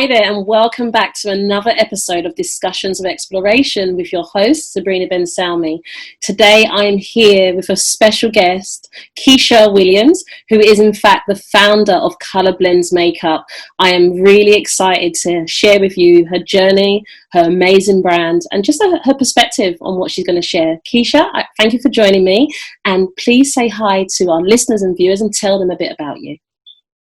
Hi there, and welcome back to another episode of Discussions of Exploration with your host, Sabrina Ben Salmi. Today I am here with a special guest, Kesha Williams, who is in fact the founder of ColorBlend Makeup. I am really excited to share with you her journey, her amazing brand, and just her perspective on what she's going to share. Kesha, thank you for joining me, and please say hi to our listeners and viewers and tell them a bit about you.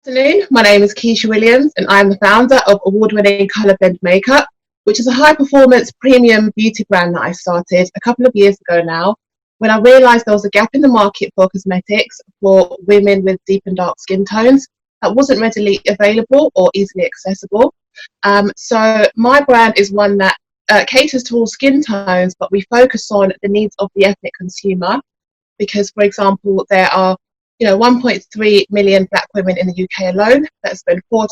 Good afternoon, my name is Kesha Williams and I'm the founder of award-winning ColorBlend Makeup, which is a high-performance premium beauty brand that I started a couple of years ago now, when I realised there was a gap in the market for cosmetics for women with deep and dark skin tones that wasn't readily available or easily accessible. So my brand is one that caters to all skin tones, but we focus on the needs of the ethnic consumer because, for example, there are 1.3 million black women in the UK alone that spend 3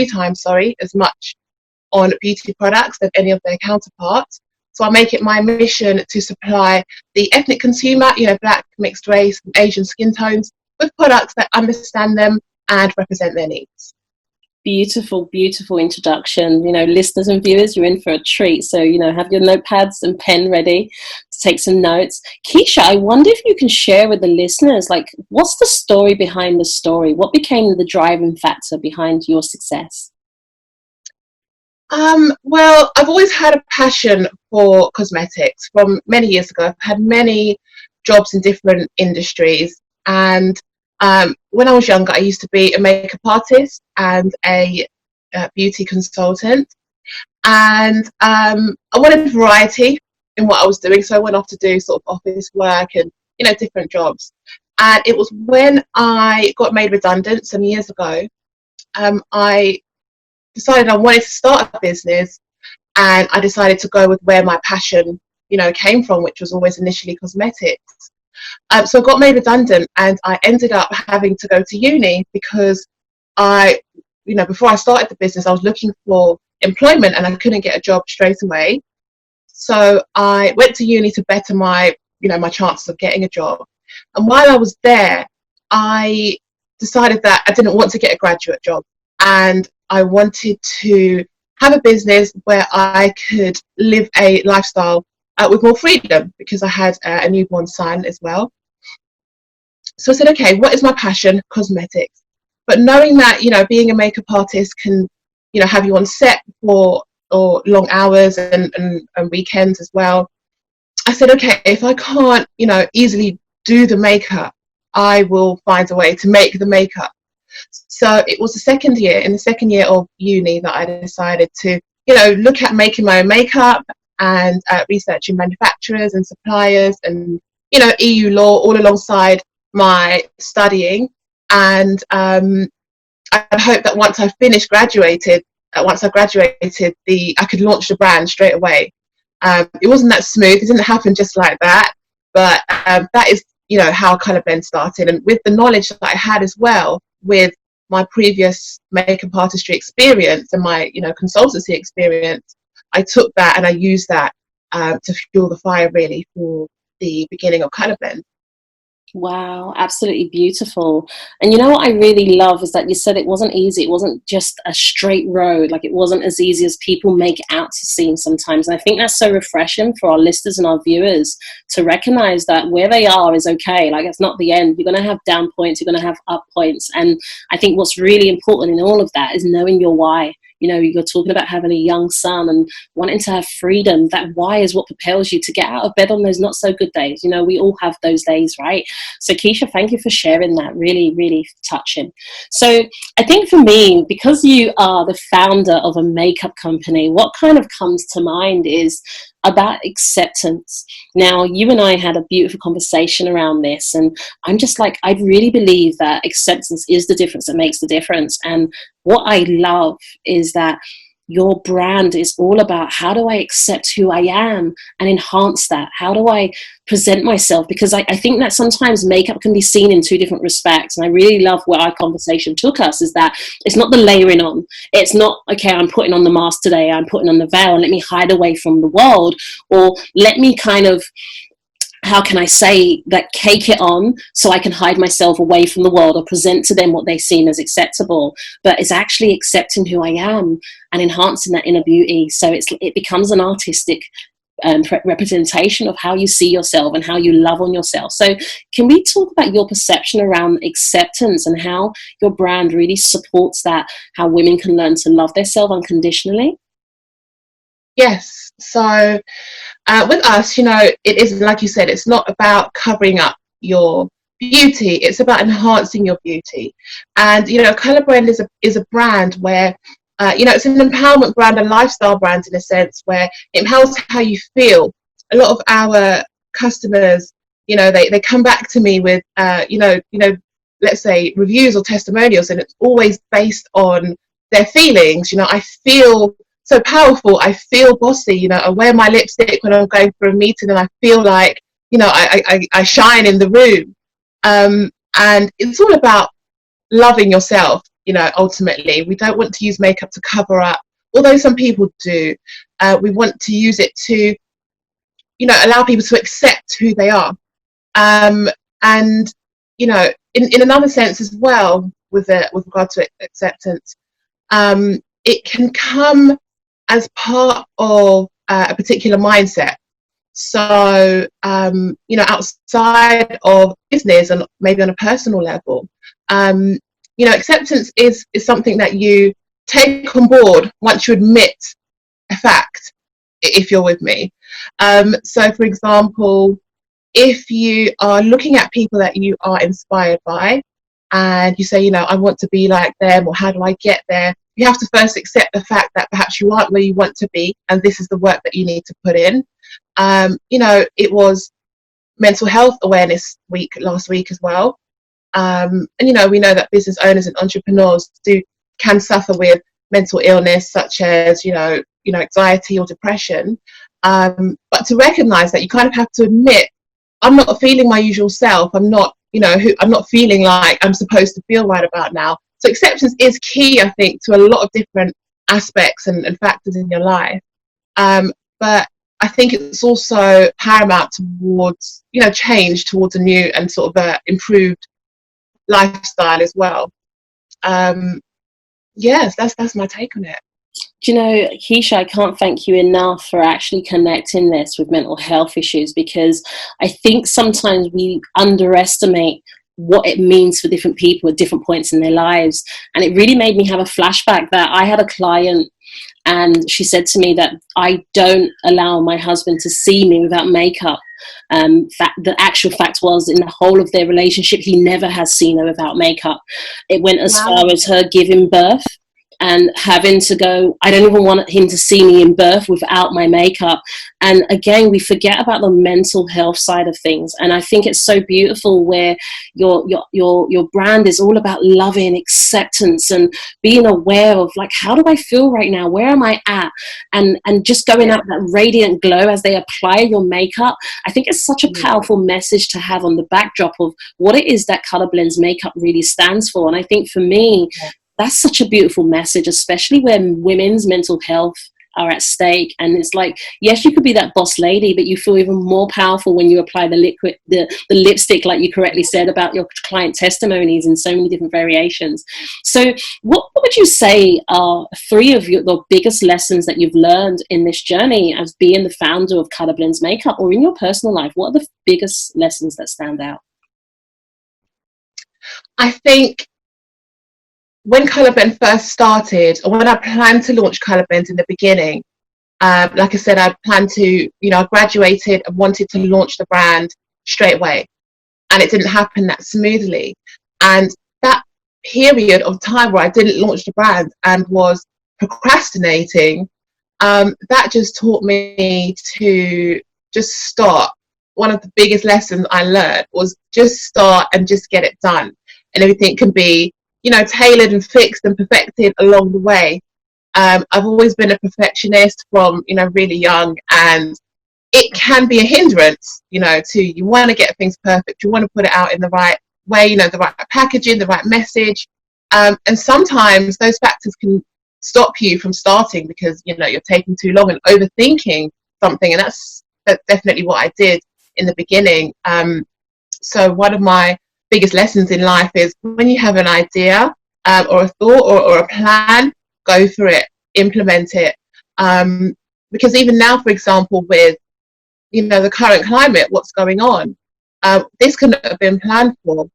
times as much on beauty products than any of their counterparts. So I make it my mission to supply the ethnic consumer, black, mixed race, and Asian skin tones with products that understand them and represent their needs. Beautiful, beautiful introduction. Listeners and viewers, you're in for a treat. So, have your notepads and pen ready to take some notes. Kesha, I wonder if you can share with the listeners, what's the story behind the story? What became the driving factor behind your success? Well, I've always had a passion for cosmetics from many years ago. I've had many jobs in different industries, and when I was younger, I used to be a makeup artist and a beauty consultant, and I wanted variety in what I was doing, so I went off to do sort of office work and different jobs. And it was when I got made redundant some years ago, I decided I wanted to start a business, and I decided to go with where my passion came from, which was always initially cosmetics. So I got made redundant and I ended up having to go to uni because before I started the business, I was looking for employment and I couldn't get a job straight away. So I went to uni to better my chances of getting a job. And while I was there, I decided that I didn't want to get a graduate job and I wanted to have a business where I could live a lifestyle with more freedom, because I had a newborn son as well. So I said, okay, what is my passion? Cosmetics. But knowing that, being a makeup artist can, have you on set for long hours and weekends as well. I said, okay, if I can't, easily do the makeup, I will find a way to make the makeup. So it was in the second year of uni that I decided to, look at making my own makeup and researching manufacturers and suppliers and EU law all alongside my studying. And I hope that once I graduated, I could launch the brand straight away. It wasn't that smooth. It didn't happen just like that, but that is how ColorBlend started. And with the knowledge that I had as well with my previous makeup artistry experience and my consultancy experience, I took that and I used that to fuel the fire really for the beginning of ColorBlend. Wow, absolutely beautiful. And what I really love is that you said it wasn't easy. It wasn't just a straight road. It wasn't as easy as people make it out to seem sometimes. And I think that's so refreshing for our listeners and our viewers to recognize that where they are is okay. It's not the end. You're going to have down points. You're going to have up points. And I think what's really important in all of that is knowing your why. You're talking about having a young son and wanting to have freedom. That why is what propels you to get out of bed on those not so good days. We all have those days, right? So Kesha, thank you for sharing that. Really, really touching. So I think for me, because you are the founder of a makeup company, what kind of comes to mind is about acceptance. Now, you and I had a beautiful conversation around this, and I'm just I really believe that acceptance is the difference that makes the difference. And what I love is that your brand is all about how do I accept who I am and enhance that? How do I present myself? Because I think that sometimes makeup can be seen in two different respects. And I really love where our conversation took us is that it's not the layering on. It's not, okay, I'm putting on the mask today, I'm putting on the veil and let me hide away from the world, or let me kind of how can I say that, cake it on so I can hide myself away from the world or present to them what they seem as acceptable, but it's actually accepting who I am and enhancing that inner beauty. So it becomes an artistic representation of how you see yourself and how you love on yourself. So can we talk about your perception around acceptance and how your brand really supports that, how women can learn to love themselves unconditionally? Yes. So with us, it is, like you said, it's not about covering up your beauty. It's about enhancing your beauty. And, ColorBlend is a brand where, it's an empowerment brand, a lifestyle brand in a sense, where it empowers how you feel. A lot of our customers, they come back to me with, let's say reviews or testimonials, and it's always based on their feelings. I feel so powerful, I feel bossy, I wear my lipstick when I'm going for a meeting and I feel like, I shine in the room. And it's all about loving yourself, ultimately. We don't want to use makeup to cover up, although some people do. We want to use it to, allow people to accept who they are. And, in another sense as well, with regard to acceptance, it can come as part of a particular mindset. So, outside of business and maybe on a personal level, acceptance is something that you take on board once you admit a fact, if you're with me. So, for example, if you are looking at people that you are inspired by and you say, I want to be like them, or how do I get there? You have to first accept the fact that perhaps you aren't where you want to be, and this is the work that you need to put in. It was Mental Health Awareness Week last week as well. And, we know that business owners and entrepreneurs can suffer with mental illness, such as, anxiety or depression. But to recognize that, you kind of have to admit, I'm not feeling my usual self. I'm not, I'm not feeling like I'm supposed to feel right about now. So acceptance is key, I think, to a lot of different aspects and factors in your life. But I think it's also paramount towards, change towards a new and sort of improved lifestyle as well. Yes, that's my take on it. Do you know, Kesha, I can't thank you enough for actually connecting this with mental health issues, because I think sometimes we underestimate what it means for different people at different points in their lives. And it really made me have a flashback that I had a client, and she said to me that I don't allow my husband to see me without makeup. The actual fact was, in the whole of their relationship, he never has seen her without makeup. It went as far as her giving birth and having to go, I don't even want him to see me in birth without my makeup. And again, we forget about the mental health side of things. And I think it's so beautiful where your brand is all about loving, acceptance, and being aware of, like, how do I feel right now? Where am I at? And just going out that radiant glow as they apply your makeup. I think it's such a powerful message to have on the backdrop of what it is that ColorBlend's makeup really stands for. And I think for me, that's such a beautiful message, especially when women's mental health are at stake. And it's like, yes, you could be that boss lady, but you feel even more powerful when you apply the lipstick, like you correctly said about your client testimonies in so many different variations. So what would you say are three of the biggest lessons that you've learned in this journey as being the founder of ColorBlend's Makeup, or in your personal life? What are the biggest lessons that stand out? I think when ColorBlend first started, or when I planned to launch ColorBlend in the beginning, like I said, I planned to, I graduated and wanted to launch the brand straight away, and it didn't happen that smoothly. And that period of time where I didn't launch the brand and was procrastinating, that just taught me to just start. One of the biggest lessons I learned was just start and just get it done, and everything can be, tailored and fixed and perfected along the way. I've always been a perfectionist from, really young, and it can be a hindrance, you want to get things perfect. You want to put it out in the right way, the right packaging, the right message. And sometimes those factors can stop you from starting because, you're taking too long and overthinking something. And that's definitely what I did. in the beginning. So one of my biggest lessons in life is when you have an idea or a thought or a plan, go for it, implement it. Because even now, for example, with the current climate, what's going on, this couldn't have been planned for.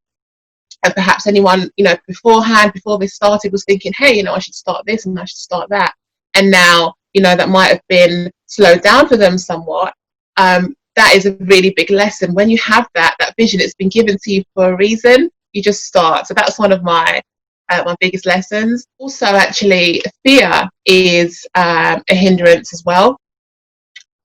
And perhaps anyone, beforehand, before this started, was thinking, hey, I should start this and I should start that. And now, that might have been slowed down for them somewhat. That is a really big lesson. When you have that vision, it's been given to you for a reason, you just start. So that's one of my biggest lessons. Also, actually, fear is a hindrance as well.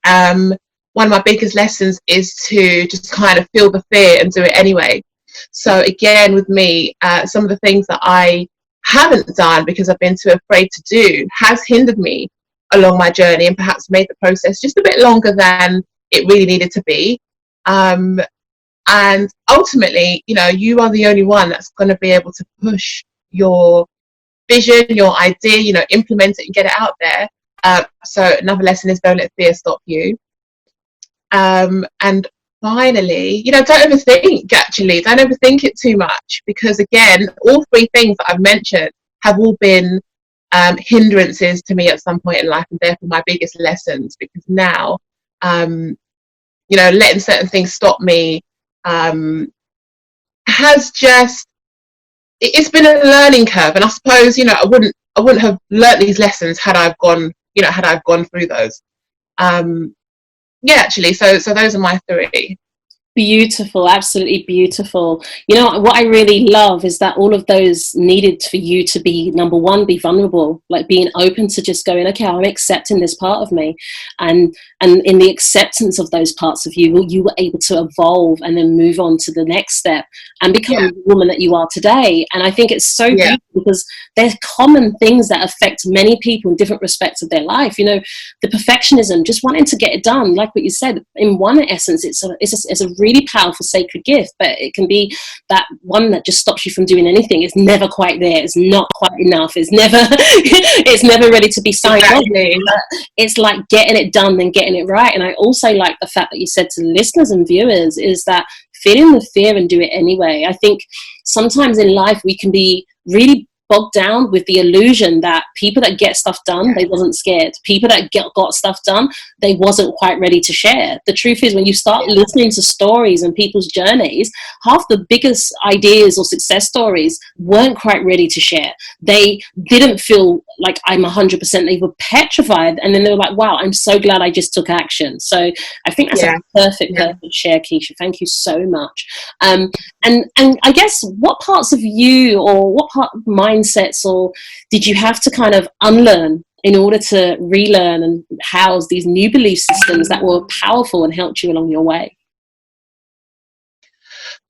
One of my biggest lessons is to just kind of feel the fear and do it anyway. So again, with me, some of the things that I haven't done because I've been too afraid to do has hindered me along my journey and perhaps made the process just a bit longer than it really needed to be. And ultimately, you are the only one that's going to be able to push your vision, your idea, implement it and get it out there. So another lesson is don't let fear stop you. And finally, don't overthink, actually. Don't overthink it too much, because again, all three things that I've mentioned have all been hindrances to me at some point in life, and therefore my biggest lessons, because now, letting certain things stop me has just, it's been a learning curve. And I suppose, I wouldn't have learnt these lessons had I gone through those. Actually, so those are my three. Beautiful, absolutely beautiful. What I really love is that all of those needed for you to be, number one, be vulnerable, like being open to just going, okay, I'm accepting this part of me, and in the acceptance of those parts of you, you were able to evolve and then move on to the next step and become the woman that you are today. And I think it's so beautiful because there's common things that affect many people in different respects of their life. The perfectionism, just wanting to get it done, like what you said. In one essence, it's a really powerful sacred gift, but it can be that one that just stops you from doing anything. It's never quite there, it's not quite enough, it's never it's never ready to be signed off. It's like getting it done and getting it right. And I also like the fact that you said to listeners and viewers is that feeling the fear and do it anyway. I think sometimes in life we can be really bogged down with the illusion that people that get stuff done, they wasn't scared. People that got stuff done, they wasn't quite ready to share. The truth is, when you start listening to stories and people's journeys, half the biggest ideas or success stories weren't quite ready to share. They didn't feel like I'm 100%. They were petrified, and then they were like, wow, I'm so glad I just took action. So I think that's a perfect share, Kesha. Thank you so much. And I guess, what parts of you, or what part of mindsets, or did you have to kind of unlearn in order to relearn and house these new belief systems that were powerful and helped you along your way?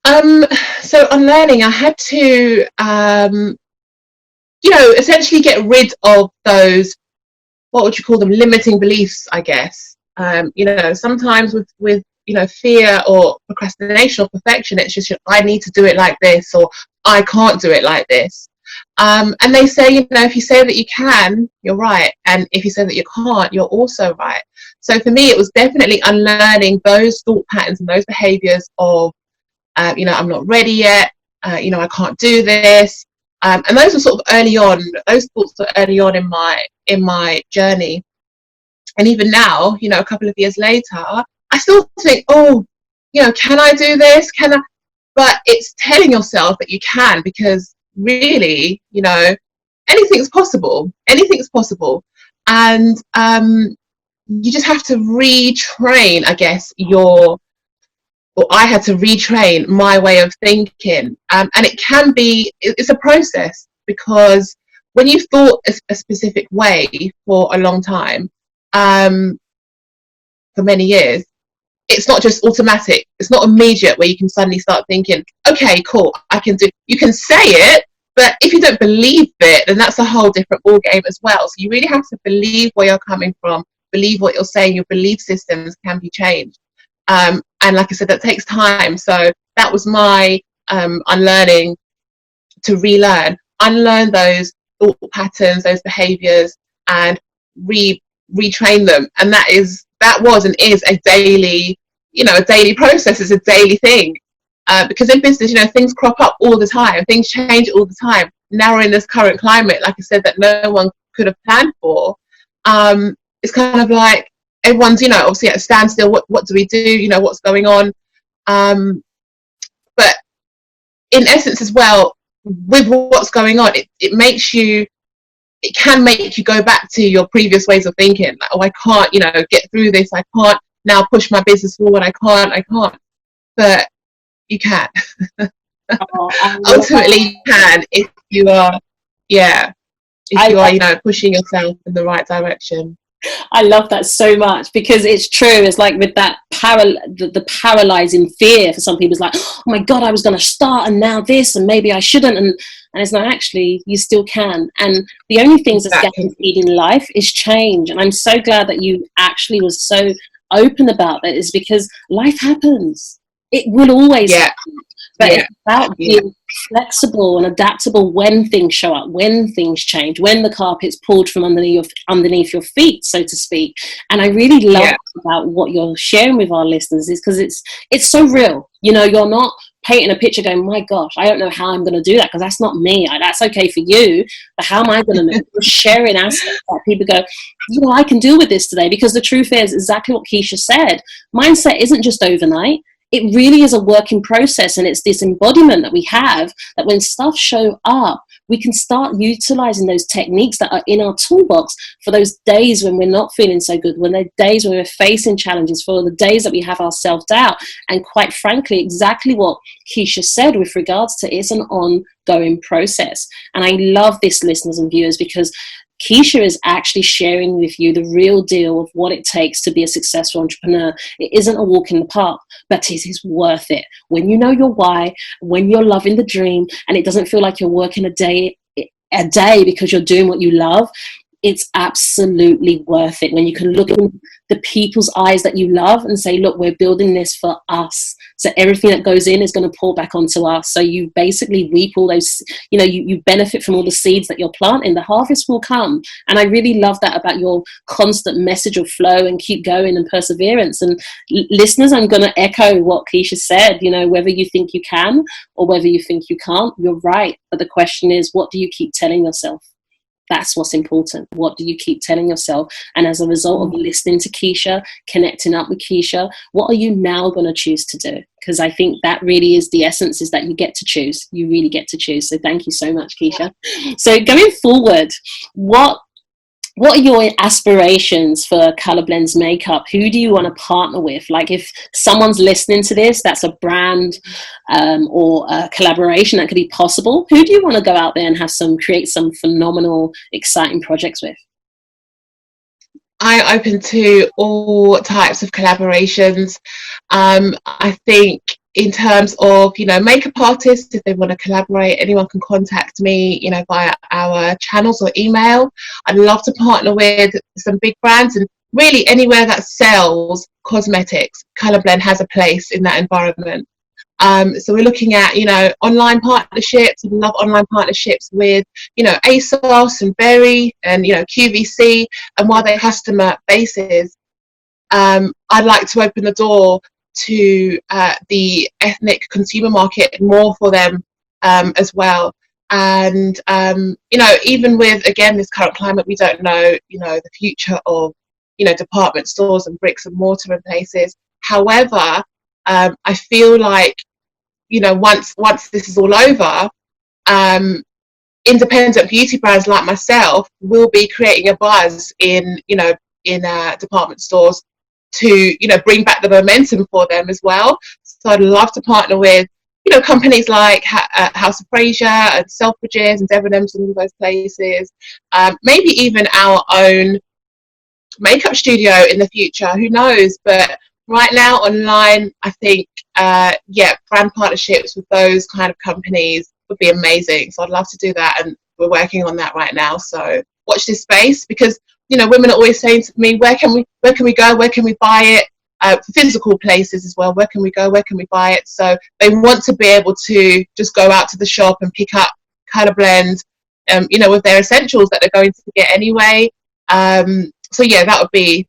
So on learning, I had to, essentially get rid of those, what would you call them, limiting beliefs, I guess. Sometimes with fear or procrastination or perfection, it's just, I need to do it like this, or I can't do it like this. And they say, if you say that you can, you're right. And if you say that you can't, you're also right. So for me, it was definitely unlearning those thought patterns and those behaviors of, I'm not ready yet. I can't do this. And those were sort of early on, those thoughts were early on in my journey. And even now, a couple of years later, I still think, can I do this? Can I? But it's telling yourself that you can, because really, anything's possible. Anything's possible. And you just have to retrain, I guess, I had to retrain my way of thinking. And it can be, it's a process, because when you've thought a specific way for a long time, for many years, it's not just automatic. It's not immediate where you can suddenly start thinking, okay, cool, I can do. You can say it, but if you don't believe it, then that's a whole different ball game as well. So you really have to believe where you're coming from, believe what you're saying. Your belief systems can be changed. And like I said, that takes time. So that was my unlearning, to relearn, unlearn those thought patterns, those behaviors, and retrain them. And that was and is a daily, a daily process. It's a daily thing. Because in business, things crop up all the time. Things change all the time. Now we're in this current climate, like I said, that no one could have planned for. It's kind of like everyone's, obviously at a standstill. What do we do? What's going on? But in essence as well, with what's going on, it can make you go back to your previous ways of thinking. Like, oh, I can't, get through this. I can't now push my business forward. I can't. But you can. Oh, Ultimately, you can if you are, pushing yourself in the right direction. I love that so much, because it's true. It's like with that the paralyzing fear for some people. It's like, oh my God, I was going to start and now this, and maybe I shouldn't. And it's not, actually, you still can. And the only things that's guaranteed in life is change. And I'm so glad that you actually was so open about that, is because life happens. It will always happen. But it's about being flexible and adaptable when things show up, when things change, when the carpet's pulled from underneath your feet, so to speak. And I really love about what you're sharing with our listeners, is because it's so real. You're not painting a picture going, my gosh, I don't know how I'm going to do that, because that's not me. That's okay for you, but how am I going to know? We're sharing aspects that people go, I can deal with this today. Because the truth is exactly what Kesha said. Mindset isn't just overnight. It really is a working process, and it's this embodiment that we have, that when stuff show up, we can start utilizing those techniques that are in our toolbox for those days when we're not feeling so good, when they're days when we're facing challenges, for the days that we have our self-doubt. And quite frankly, exactly what Kesha said with regards to, it's an ongoing process. And I love this, listeners and viewers, because Kesha is actually sharing with you the real deal of what it takes to be a successful entrepreneur. It isn't a walk in the park, but it is worth it. When you know your why, when you're loving the dream, and it doesn't feel like you're working a day because you're doing what you love, it's absolutely worth it. When you can look in the people's eyes that you love and say, look, we're building this for us. So everything that goes in is going to pour back onto us. So you basically reap all those, you benefit from all the seeds that you're planting. The harvest will come. And I really love that about your constant message of flow and keep going and perseverance. And listeners, I'm going to echo what Kesha said, whether you think you can or whether you think you can't, you're right. But the question is, what do you keep telling yourself? That's what's important. What do you keep telling yourself? And as a result of listening to Kesha, connecting up with Kesha, what are you now going to choose to do? Because I think that really is the essence, is that you get to choose. You really get to choose. So thank you so much, Kesha. So going forward, what are your aspirations for ColorBlend Makeup? Who do you want to partner with? Like, if someone's listening to this, that's a brand or a collaboration that could be possible. Who do you want to go out there and create some phenomenal, exciting projects with? I'm open to all types of collaborations. I think in terms of, makeup artists, if they want to collaborate, anyone can contact me, via our channels or email. I'd love to partner with some big brands, and really anywhere that sells cosmetics, ColorBlend has a place in that environment. So we're looking at, online partnerships. I love online partnerships with, ASOS and Berry and, QVC, and while they're customer bases, I'd like to open the door to the ethnic consumer market more for them as well. And, even with, again, this current climate, we don't know, the future of, department stores and bricks and mortar and places. However, I feel like, once this is all over, independent beauty brands like myself will be creating a buzz in department stores to, bring back the momentum for them as well. So I'd love to partner with, companies like House of Fraser and Selfridges and Debenhams and all those places. Maybe even our own makeup studio in the future, who knows? But right now online, I think, brand partnerships with those kind of companies would be amazing. So I'd love to do that, and we're working on that right now. So watch this space, because, women are always saying to me, where can we go? Where can we buy it? Physical places as well. Where can we go? Where can we buy it? So they want to be able to just go out to the shop and pick up ColorBlend, with their essentials that they're going to get anyway. So yeah, that would be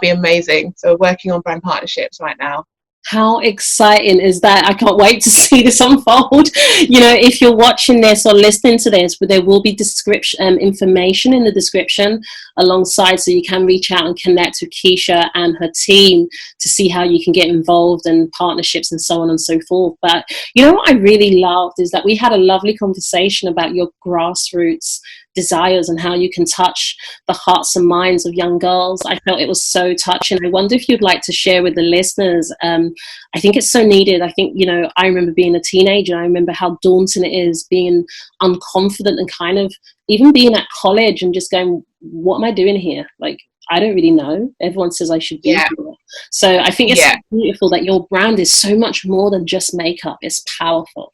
amazing. So we're working on brand partnerships right now. How exciting is that? I can't wait to see this unfold. You know, if you're watching this or listening to this, there will be description information in the description alongside, so you can reach out and connect with Kesha and her team to see how you can get involved and partnerships and so on and so forth. But you know what I really loved is that we had a lovely conversation about your grassroots desires and how you can touch the hearts and minds of young girls. I felt it was so touching. I wonder if you'd like to share with the listeners. I think it's so needed. I think, you know, I remember being a teenager. I remember how daunting it is being unconfident and kind of even being at college and just going, what am I doing here? Like, I don't really know. Everyone says I should be Yeah. here. So I think it's Yeah. so beautiful that your brand is so much more than just makeup. It's powerful.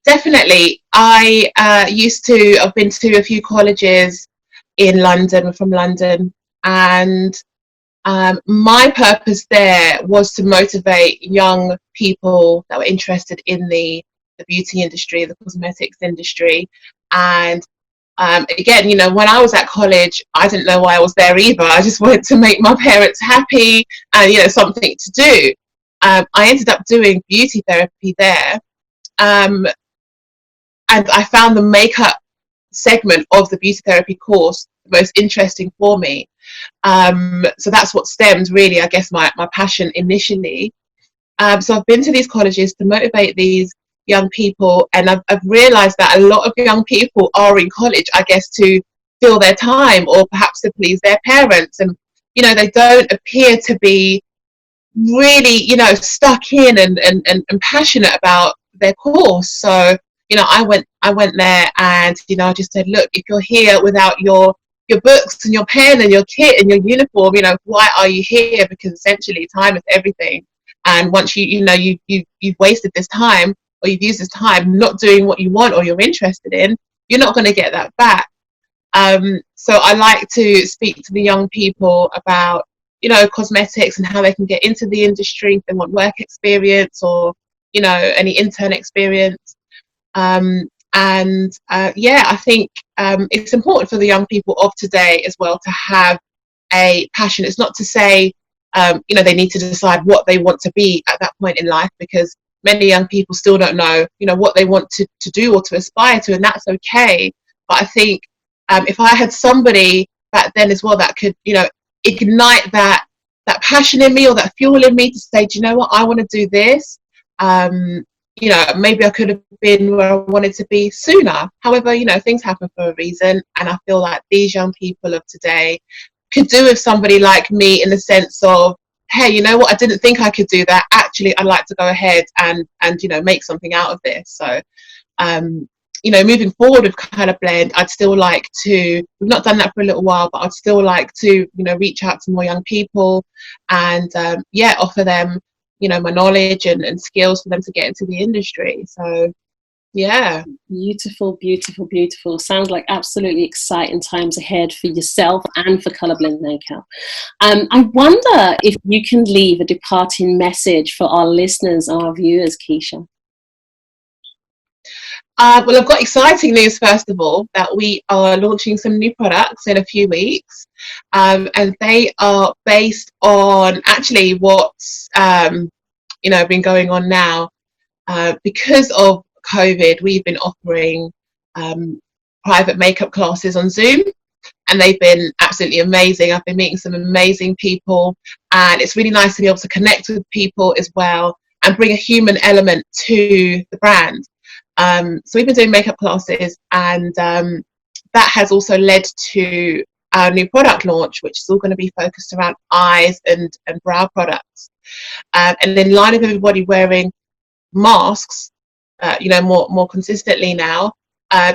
Definitely. I've been to a few colleges in London, we're from London, and my purpose there was to motivate young people that were interested in the beauty industry, the cosmetics industry. And again, you know, when I was at college, I didn't know why I was there either. I just wanted to make my parents happy and, you know, something to do. I ended up doing beauty therapy there. And I found the makeup segment of the beauty therapy course the most interesting for me. So that's what stemmed really, I guess, my passion initially. So I've been to these colleges to motivate these young people, and I've realized that a lot of young people are in college, I guess, to fill their time or perhaps to please their parents. And, you know, they don't appear to be really, you know, stuck in and passionate about their course. So, you know, I went there and, you know, I just said, look, if you're here without your books and your pen and your kit and your uniform, you know, why are you here? Because essentially time is everything. And once you've wasted this time, or you've used this time not doing what you want or you're interested in, you're not going to get that back. So I like to speak to the young people about, you know, cosmetics and how they can get into the industry if they want work experience or, you know, any intern experience. Yeah, I think it's important for the young people of today as well to have a passion. It's not to say, you know, they need to decide what they want to be at that point in life, because many young people still don't know, you know, what they want to do or to aspire to, and that's okay. But I think if I had somebody back then as well that could, you know, ignite that passion in me or that fuel in me to say, do you know what, I want to do this. You know, maybe I could have been where I wanted to be sooner. However, you know, things happen for a reason, and I feel like these young people of today could do with somebody like me in the sense of, hey, you know what, I didn't think I could do that. Actually, I'd like to go ahead and you know, make something out of this. So you know, moving forward with ColorBlend, I'd still like to, we've not done that for a little while, but I'd still like to, you know, reach out to more young people and yeah, offer them, you know, my knowledge and skills for them to get into the industry. So yeah. Beautiful, beautiful, beautiful. Sounds like absolutely exciting times ahead for yourself and for ColorBlend Makeup. I wonder if you can leave a departing message for our listeners and our viewers, Kesha. Well, I've got exciting news, first of all, that we are launching some new products in a few weeks. And they are based on actually what's, you know, been going on now. Because of COVID, we've been offering private makeup classes on Zoom, and they've been absolutely amazing. I've been meeting some amazing people, and it's really nice to be able to connect with people as well and bring a human element to the brand. So we've been doing makeup classes, and that has also led to our new product launch, which is all going to be focused around eyes and brow products. And in line with everybody wearing masks, you know, more consistently now,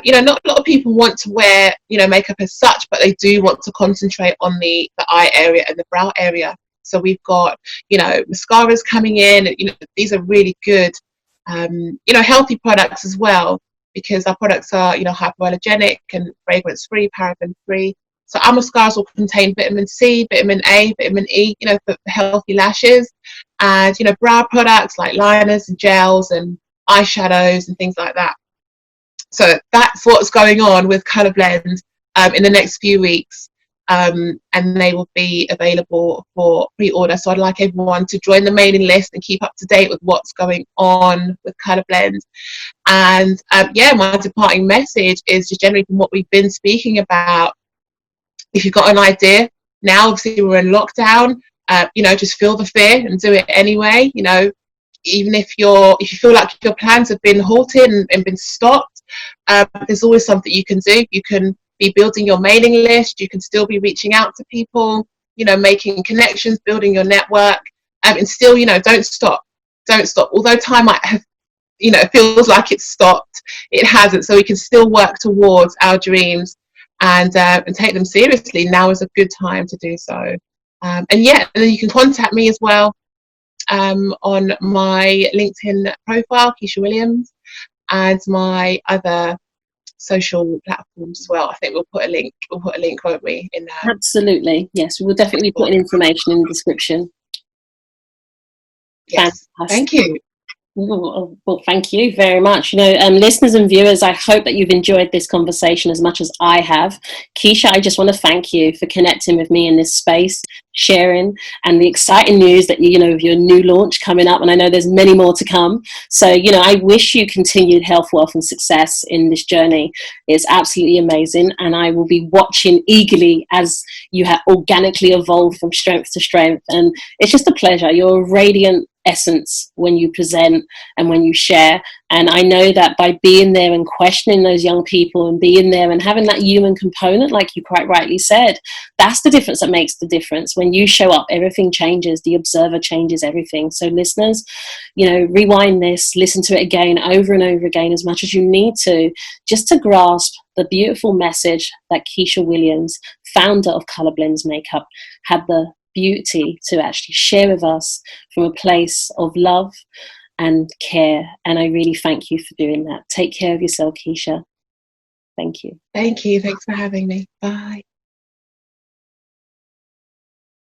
you know, not a lot of people want to wear, you know, makeup as such, but they do want to concentrate on the eye area and the brow area. So we've got, you know, mascaras coming in. You know, these are really good, you know, healthy products as well, because our products are, you know, hypoallergenic and fragrance free, paraben free. So our mascaras will contain vitamin C, vitamin A, vitamin E, you know, for healthy lashes, and, you know, brow products like liners and gels and eyeshadows and things like that. So that's what's going on with ColorBlend in the next few weeks. and they will be available for pre-order. So I'd like everyone to join the mailing list and keep up to date with what's going on with ColorBlend. And yeah, my departing message is just generally from what we've been speaking about. If you've got an idea now, obviously we're in lockdown, you know, just feel the fear and do it anyway. You know, even if you feel like your plans have been halted and been stopped, there's always something you can do. You can be building your mailing list. You can still be reaching out to people, you know, making connections, building your network, and still, you know, don't stop. Don't stop. Although time might have, you know, it feels like it's stopped, it hasn't. So we can still work towards our dreams and take them seriously. Now is a good time to do so. And yeah, and then you can contact me as well on my LinkedIn profile, Kesha Williams, and my other social platforms as well. I think we'll put a link, won't we, in there? Absolutely, yes. We'll definitely put information in the description. Yes. Fantastic. Thank you. Well, thank you very much. You know, listeners and viewers, I hope that you've enjoyed this conversation as much as I have. Kesha, I just want to thank you for connecting with me in this space, sharing, and the exciting news that, you know, of your new launch coming up. And I know there's many more to come. So, you know, I wish you continued health, wealth, and success in this journey. It's absolutely amazing. And I will be watching eagerly as you have organically evolved from strength to strength. And it's just a pleasure. You're a radiant essence when you present and when you share, and I know that by being there and questioning those young people and being there and having that human component, like you quite rightly said, that's the difference that makes the difference. When you show up, everything changes. The observer changes everything. So listeners, you know, rewind this, listen to it again, over and over again, as much as you need to, just to grasp the beautiful message that Kesha Williams, founder of ColorBlend Makeup, had the beauty to actually share with us from a place of love and care. And I really thank you for doing that. Take care of yourself, Kesha. Thank you. Thank you. Thanks for having me. Bye.